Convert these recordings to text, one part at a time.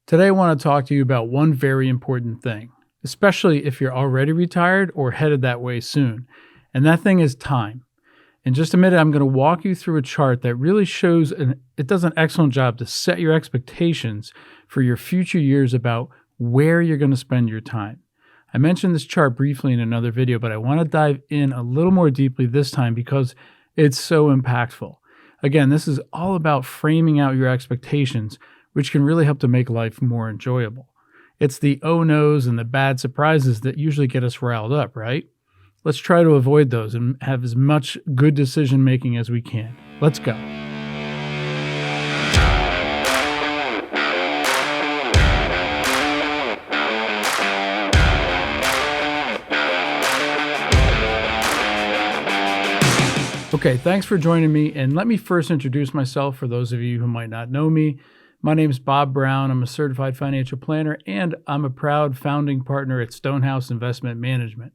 Today, I want to talk to you about one very important thing, especially if you're already retired or headed that way soon. And that thing is time. In just a minute, I'm going to walk you through a chart that really shows, it does an excellent job to set your expectations for your future years about where you're going to spend your time. I mentioned this chart briefly in another video, but I want to dive in a little more deeply this time because it's so impactful. Again, this is all about framing out your expectations, which can really help to make life more enjoyable. It's the oh no's and the bad surprises that usually get us riled up, right? Let's try to avoid those and have as much good decision making as we can. Let's go. Okay, thanks for joining me, and let me first introduce myself for those of you who might not know me. My name is Bob Brown. I'm a certified financial planner, and I'm a proud founding partner at Stonehouse Investment Management.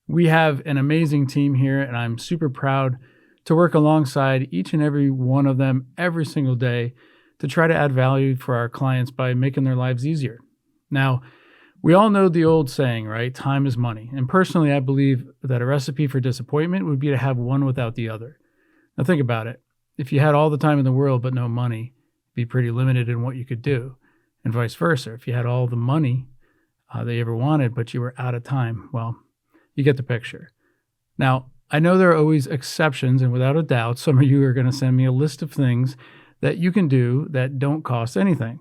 We have an amazing team here, and I'm super proud to work alongside each and every one of them every single day to try to add value for our clients by making their lives easier. Now, we all know the old saying, right? Time is money. And personally, I believe that a recipe for disappointment would be to have one without the other. Now think about it. If you had all the time in the world but no money, you'd be pretty limited in what you could do. And vice versa. If you had all the money that you ever wanted but you were out of time, well, you get the picture. Now, I know there are always exceptions, and without a doubt, some of you are going to send me a list of things that you can do that don't cost anything.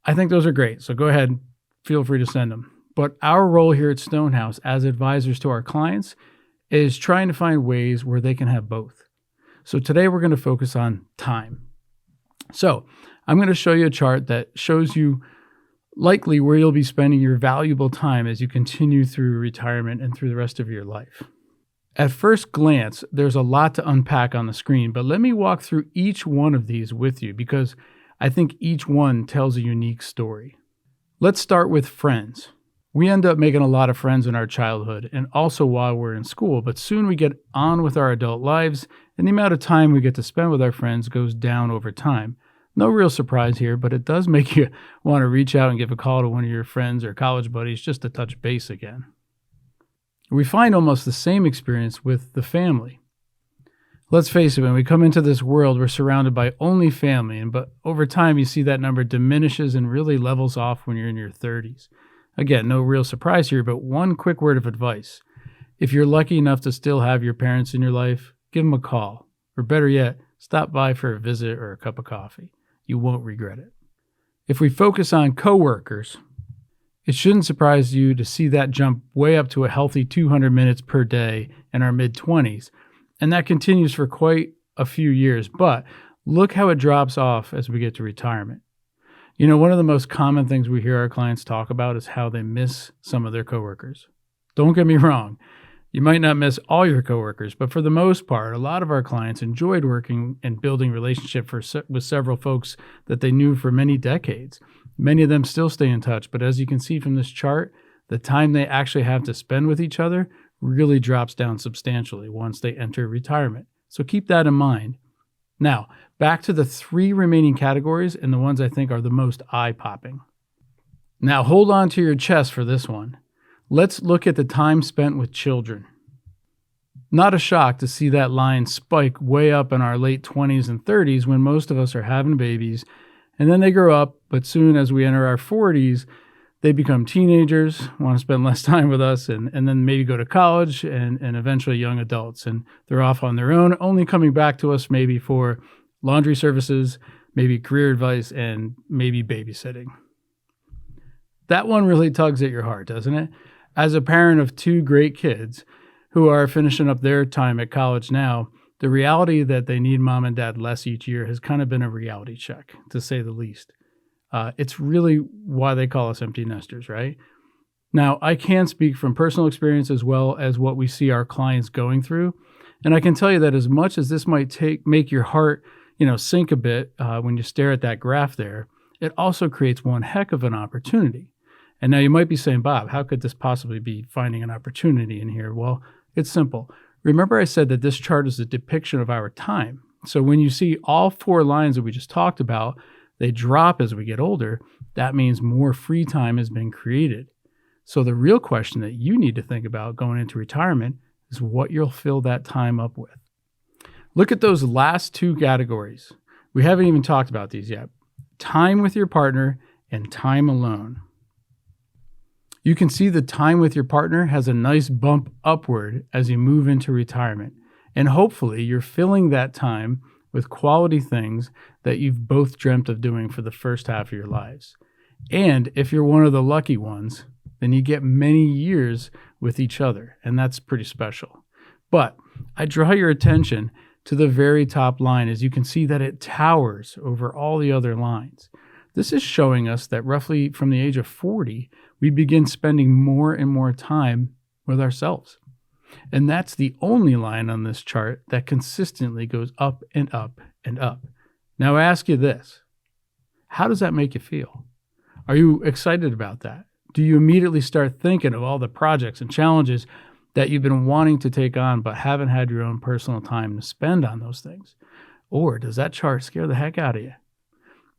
I think those are great, so go ahead. Feel free to send them. But our role here at Stonehouse as advisors to our clients is trying to find ways where they can have both. So today we're going to focus on time. So I'm going to show you a chart that shows you likely where you'll be spending your valuable time as you continue through retirement and through the rest of your life. At first glance, there's a lot to unpack on the screen, but let me walk through each one of these with you because I think each one tells a unique story. Let's start with friends. We end up making a lot of friends in our childhood and also while we're in school, but soon we get on with our adult lives and the amount of time we get to spend with our friends goes down over time. No real surprise here, but it does make you want to reach out and give a call to one of your friends or college buddies just to touch base again. We find almost the same experience with the family. Let's face it, when we come into this world, we're surrounded by only family, but over time you see that number diminishes and really levels off when you're in your 30s. Again, no real surprise here, but one quick word of advice. If you're lucky enough to still have your parents in your life, give them a call. Or better yet, stop by for a visit or a cup of coffee. You won't regret it. If we focus on coworkers, it shouldn't surprise you to see that jump way up to a healthy 200 minutes per day in our mid-20s. And that continues for quite a few years, but look how it drops off as we get to retirement. You know, one of the most common things we hear our clients talk about is how they miss some of their coworkers. Don't get me wrong. You might not miss all your coworkers, but for the most part, a lot of our clients enjoyed working and building relationships with several folks that they knew for many decades. Many of them still stay in touch, but as you can see from this chart, the time they actually have to spend with each other really drops down substantially once they enter retirement. So keep that in mind. Now, back to the three remaining categories and the ones I think are the most eye-popping. Now, hold on to your chest for this one. Let's look at the time spent with children. Not a shock to see that line spike way up in our late 20s and 30s when most of us are having babies, and then they grow up, but soon as we enter our 40s, they become teenagers, want to spend less time with us, and then maybe go to college and eventually young adults. And they're off on their own, only coming back to us maybe for laundry services, maybe career advice, and maybe babysitting. That one really tugs at your heart, doesn't it? As a parent of two great kids who are finishing up their time at college now, the reality that they need mom and dad less each year has kind of been a reality check, to say the least. It's really why they call us empty nesters, right? Now, I can speak from personal experience as well as what we see our clients going through. And I can tell you that as much as this might make your heart, sink a bit when you stare at that graph there, it also creates one heck of an opportunity. And now you might be saying, Bob, how could this possibly be finding an opportunity in here? Well, it's simple. Remember I said that this chart is a depiction of our time. So when you see all four lines that we just talked about, they drop as we get older, that means more free time has been created. So the real question that you need to think about going into retirement is what you'll fill that time up with. Look at those last two categories. We haven't even talked about these yet. Time with your partner and time alone. You can see the time with your partner has a nice bump upward as you move into retirement. And hopefully you're filling that time with quality things that you've both dreamt of doing for the first half of your lives. And if you're one of the lucky ones, then you get many years with each other, and that's pretty special. But I draw your attention to the very top line, as you can see that it towers over all the other lines. This is showing us that roughly from the age of 40, we begin spending more and more time with ourselves. And that's the only line on this chart that consistently goes up and up and up. Now I ask you this, how does that make you feel? Are you excited about that? Do you immediately start thinking of all the projects and challenges that you've been wanting to take on but haven't had your own personal time to spend on those things? Or does that chart scare the heck out of you?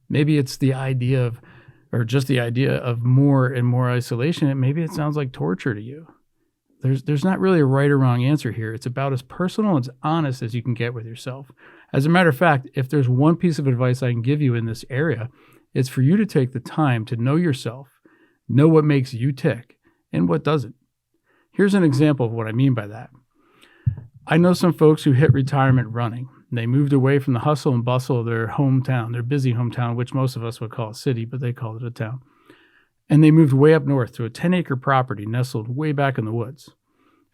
Maybe it's the idea of, or just the idea of more and more isolation, and maybe it sounds like torture to you. There's not really a right or wrong answer here. It's about as personal and as honest as you can get with yourself. As a matter of fact, if there's one piece of advice I can give you in this area, it's for you to take the time to know yourself, know what makes you tick and what doesn't. Here's an example of what I mean by that. I know some folks who hit retirement running. They moved away from the hustle and bustle of their hometown, their busy hometown, which most of us would call a city, but they called it a town. And they moved way up north to a 10-acre property nestled way back in the woods.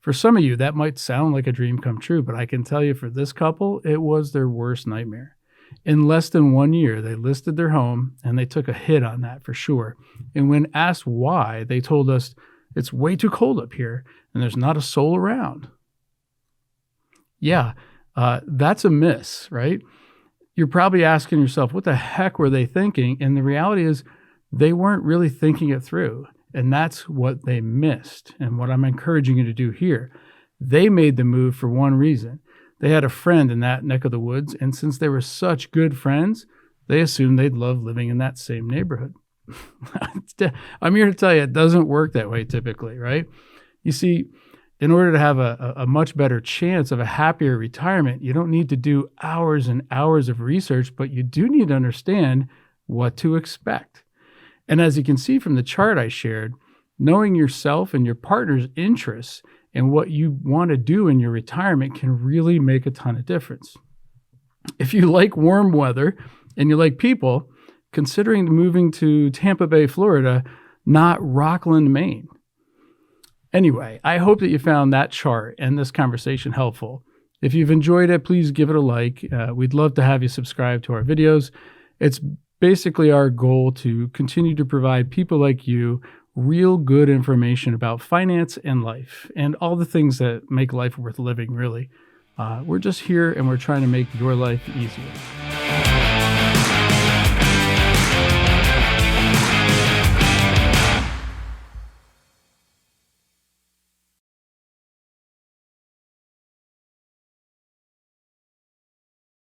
For some of you, that might sound like a dream come true, but I can tell you for this couple, it was their worst nightmare. In less than 1 year, they listed their home, and they took a hit on that for sure. And when asked why, they told us, it's way too cold up here, and there's not a soul around. Yeah, that's a miss, right? You're probably asking yourself, what the heck were they thinking? And the reality is they weren't really thinking it through. And that's what they missed. And what I'm encouraging you to do here, they made the move for one reason. They had a friend in that neck of the woods. And since they were such good friends, they assumed they'd love living in that same neighborhood. I'm here to tell you, it doesn't work that way typically, right? You see, in order to have a much better chance of a happier retirement, you don't need to do hours and hours of research, but you do need to understand what to expect. And as you can see from the chart I shared, knowing yourself and your partner's interests and what you want to do in your retirement can really make a ton of difference. If you like warm weather and you like people, considering moving to Tampa Bay, Florida, not Rockland, Maine. Anyway, I hope that you found that chart and this conversation helpful. If you've enjoyed it, please give it a like. We'd love to have you subscribe to our videos. It's basically our goal to continue to provide people like you real good information about finance and life and all the things that make life worth living, really. We're just here and we're trying to make your life easier.